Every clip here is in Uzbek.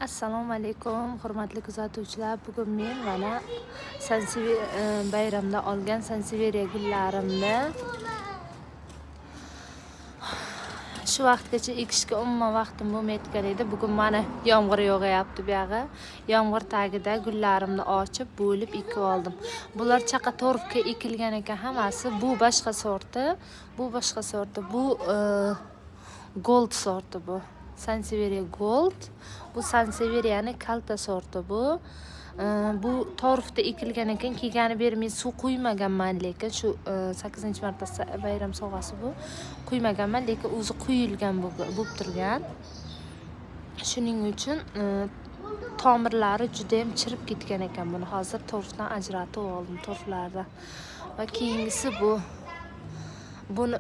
Assalomu alaykum, hurmatli kuzatuvchilar. Bugun men mana bayramda olgan sanseveriya gullarimni shu vaqtgacha ekishga umuman vaqtim bo'lmayotgan edi. Bugun mana yomg'ir yog'ayapti bu yog'i. Yomg'ir tagida gullarimni ochib, bo'lib ekib oldim. Bular chaqa torfga ekilgan ekan hammasi. Bu boshqa sorti, bu gold sorti bu. Sanseveriya gold. Bu sanseveriyani kalta sorti bu. Bu torfda ekilgan ekan, kelgani beri men suv quymaganman, lekin shu 8-marta bayram sovg'asi bu. Quymaganman, lekin o'zi quyilgan bo'lib turgan. Shuning uchun tomirlari juda ham chirib ketgan ekan. Buni hozir torfdan ajratib oldim, torflardan. Va keyingisi buni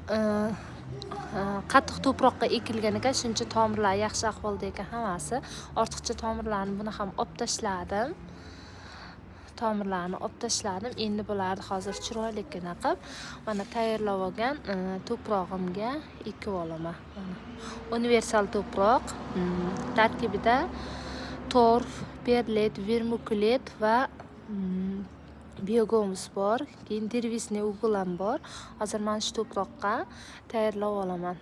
qattiq to'proqqa ekilgan ekan, shuncha tomirlar yaxshi ahvolda ekan hammasi. Ortiqcha tomirlarni buni ham olib tashladim. Endi bularni hozir chiroyligina qilib mana tayyorlab olgan to'prog'imga ekib olaman. Universal to'proq. Tarkibida torf, perlit, vermikulit va biogomus bor. Keyin dervisniy uгол ham bor. Hozir men shu to'proqqa tayyorlab olaman.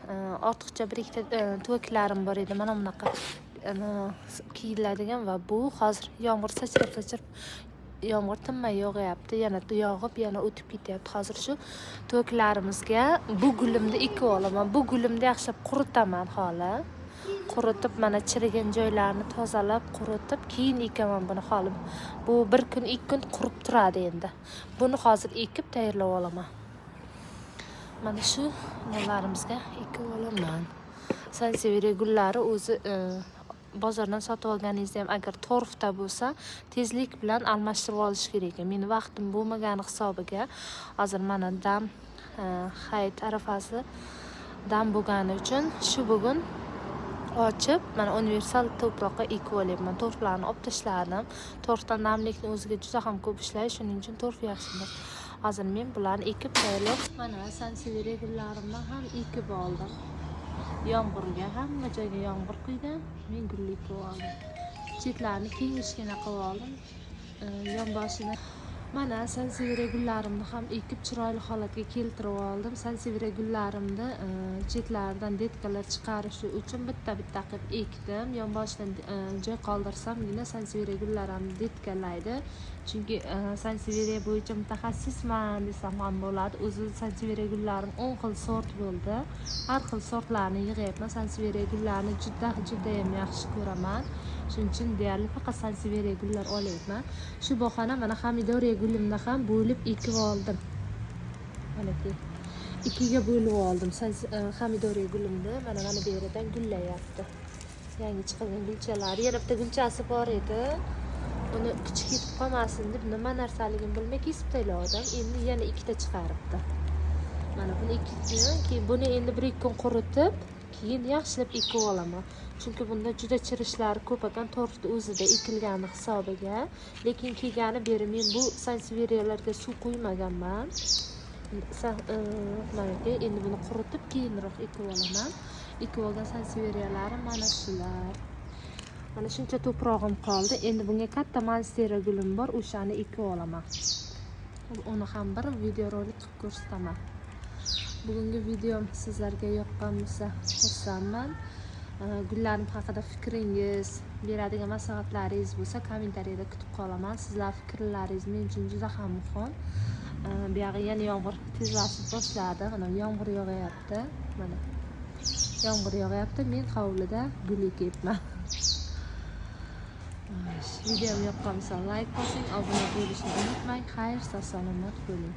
Ortiqcha bir ikkita to'klarim bor edi. Mana bunaqa kiyiladigan va bu hozir yomg'ir sachirib yomg'ir tinmay yog'ayapti. Yana yog'ib, yana o'tib ketyapti. Hozir shu to'klarimizga bu gulimni ekib olaman. Bu gulimni yaxshilab quritaman hali. Quritib, mana chirigan joylarini tozalab, quritib, keyin ekaman buni hali. Bu 1 kun, 2 kun qurib turadi endi. Buni hozir ekib tayyorlab olaman. Mana shu nolarimizga ekib olaman. Sanseveriya gullari o'zi bozordan sotib olganingizda ham agar torfda bo'lsa, tezlik bilan almashtirib olish kerak. Meni vaqtim bo'lmagani hisobiga hozir mana dam hayit arafasi dam bo'lgani uchun shu bugun ochib, mana universal to'proqqa ekib olyapman. Torflarni olib tashladim. Torfdan namlikni o'ziga juda ham ko'p ishlaydi, shuning uchun torf yaxshidir. Hozir men bularni ekib tayyorlab, mana sanseveriya gullarimni ham ekib oldim. Yomg'irga hamma joyga yomg'ir quydi. Men gul ekib oldim. Chetlarini kengishgina qilib oldim. Yonboshini mana sanseveriya gullarimni ham ekib chiroyli holatga keltirib oldim. Sanseveriya gullarimni chetlaridan detkalar chiqarish uchun bitta qilib ekdim. Yonboshidan joy qoldirsamgina sanseveriya gullarimni detkalaydi. Chunki sanseveriya bo'yicha mutaxassisman desam ham bo'ladi. O'zi sanseveriya gullarim 10 xil sort bo'ldi. Har xil sortlarni yig'yapman. Sanseveriya gullarini juda ham yaxshi ko'raman. Shuning uchun deyarli faqat sanseveriya gullar olyapman. Shu bahona mana hamidoriya gulimni ham bo'lib ekib oldim. Mana ikkiga bo'lib oldim. Hamidoriya gulimni mana bu yerdan gullayapti. Yangi chiqgan gulchalar. Yana bitta gulchasi bor edi. Uni kichik ketib qolmasin deb nima narsaligini bilmay kesib tashladim. Endi yana ikkita chiqaribdi. Mana buni ikkitani, keyin buni endi 1-2 kun quritib, keyin yaxshilab ekib olaman. Chunki bunda juda chirishlar ko'p ekan, torfda o'zida ekilgani hisobiga. Lekin kelgani beri men bu sanseveriyalarga suv quymaganman. Mana endi buni quritib keyinroq ekib olaman. Ekib olgan sanseveriyalarim mana shular. Mana shuncha to'prog'im qoldi. Endi bunga katta monstera gulim bor, o'shani ekib olaman. Uni ham bir videorolik qilib ko'rsataman. Bugungi videom sizlarga yoqqan bo'lsa, xursandman. Gullarim haqida fikringiz, beradigan maslahatlaringiz bo'lsa, kommentariyada kutib qolaman. Sizlar fikrlaringiz men uchun juda ham muhim. Bu yerga yana yomg'ir tezlashib boshladi. Mana yomg'ir yog'ayapti. Mana yomg'ir yog'ayapti. Men hovlida gul ekyapman. Videom yoqqan bo'lsa, like bosing, obuna bo'lishni unutmang. Xayr, sog' salomat bo'ling.